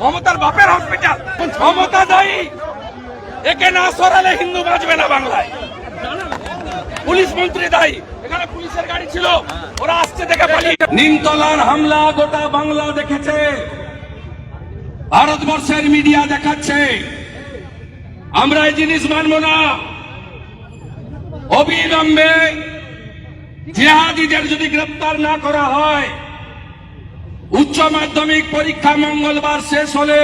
মমতার বাপের হসপিটাল, মমতা দায়ী। একে না সরালে হিন্দু বাঁচবে না বাংলায়। পুলিশ মন্ত্রী দায়ী, এখানে পুলিশের গাড়ি ছিল, ওরা আসছে দেখে পালিয়ে। নিমতলার হামলা গোটা বাংলা দেখেছে, ভারতবর্ষের মিডিয়া দেখাচ্ছে। আমরা এই জিনিস মানব না। অবিলম্বে জিহাদিদের যদি গ্রেপ্তার না করা হয়, উচ্চ মাধ্যমিক পরীক্ষা মঙ্গলবার শেষ হলে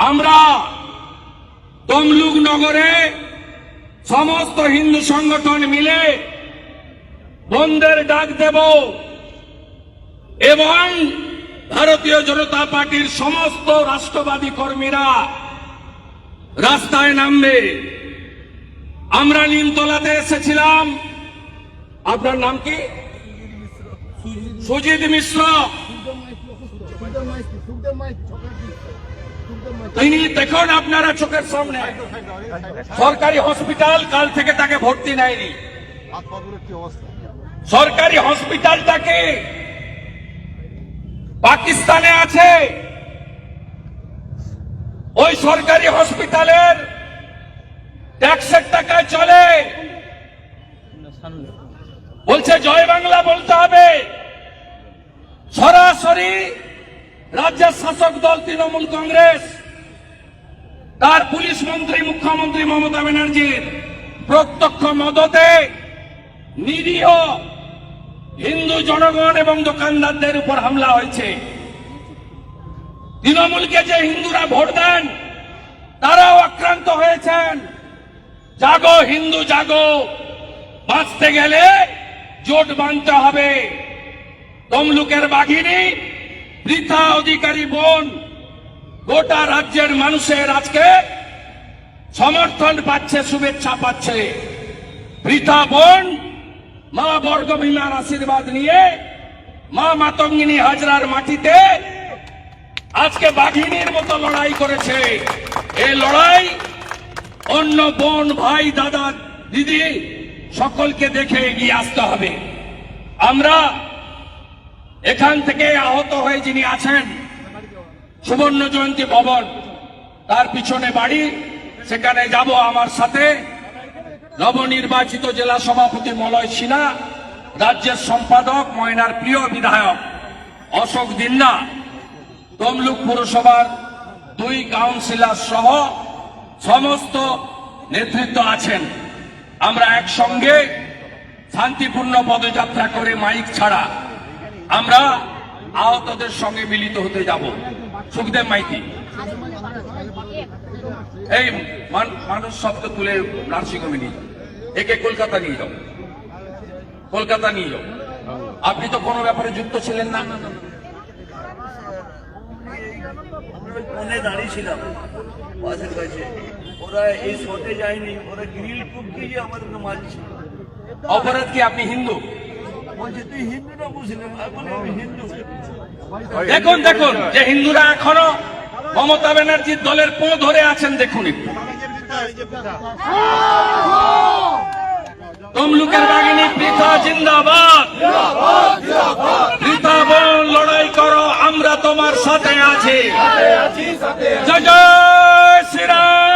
আমরা তমলুক নগরে সমস্ত হিন্দু সংগঠন মিলে বন্ধের ডাক দেব এবং ভারতীয় জনতা পার্টির সমস্ত রাষ্ট্রবাদী কর্মীরা রাস্তায় নামবে। আমরা নিমতলাতে এসেছিলাম। আপনার নাম কি? সুজিত মিশ্র। তিনি দেখুন আপনারা চোখের সামনে সরকারি হসপিটাল, কাল থেকে তাকে ভর্তি নেয়নি। সরকারি হসপিটালটাকে পাকিস্তানে আছে। ওই সরকারি হসপিটালের ট্যাক্সের টাকায় চলে। বলছে জয় বাংলা বলতে হবে। সরাসরি রাজ্যের শাসক দল তৃণমূল কংগ্রেস, তার পুলিশ মন্ত্রী মুখ্যমন্ত্রী মমতা ব্যানার্জির প্রত্যক্ষ মদতে নিরীহ হিন্দু জনগণ এবং দোকানদারদের উপর হামলা হয়েছে। তৃণমূলকে যে হিন্দুরা ভোট দেন তারাও আক্রান্ত হয়েছেন। জাগো হিন্দু জাগো, বাঁচতে গেলে জোট বাঁধতে হবে। তমলুকের বাঘিনী পৃথা অধিকারী বোন গোটা রাজ্যের মানুষের আজকে সমর্থন পাচ্ছে, শুভেচ্ছা পাচ্ছে। পৃথা বোন মা বর্গভীমার আশীর্বাদ নিয়ে মা মাতঙ্গিনী হাজরার মাটিতে আজকে বাঘিনীর মতো লড়াই করেছে। এই লড়াই অন্য বোন ভাই দাদা দিদি সকলকে দেখে এগিয়ে আসতে হবে। আমরা এখান থেকে আহত হয়ে যিনি আছেন সুবর্ণ জয়ন্তী ভবন, তার পিছনে বাড়ি, সেখানে যাব আমার সাথে নবনির্বাচিত জেলা সভাপতি মলয় সিনহা, রাজ্যের সম্পাদক ময়নার প্রিয় বিধায়ক অশোক দিন্না, তমলুক পুরসভার 2 কাউন্সিলর সহ সমস্ত নেতৃত্ব আছেন। আমরা একসঙ্গে শান্তিপূর্ণ পদযাত্রা করে মাইক ছাড়া আমরা আহতদের সঙ্গে মিলিত হতে যাব। সুখদেব মাইতি, এই মানুষ শব্দ তুলে নার্সিংহোমে নিয়ে যাও, একে কলকাতা নিয়ে যাও, কলকাতা নিয়ে যাও। আপনি তো কোনো ব্যাপারে যুক্ত ছিলেন না। ফোনে দাঁড়িয়েছিলাম বাসের কাছে, ওরা এই শটে যায়নি, ওরা গ্রিল টুকিয়ে আমাদেরকে মারছিল। অপরাধ কি? আপনি হিন্দু? বলছে তুই হিন্দু না মুসলিম? আমি হিন্দু। দেখুন দেখুন যে হিন্দুরা এখনো মমতা ব্যানার্জির দলের পো ধরে আছেন, দেখুন একটু। তমলুকের বাঘিনী পৃথা জিন্দাবাদ। পৃথা বোন লড়াই করো, আমরা তোমার সাথে আছি। জয় জয় শ্রীরাম।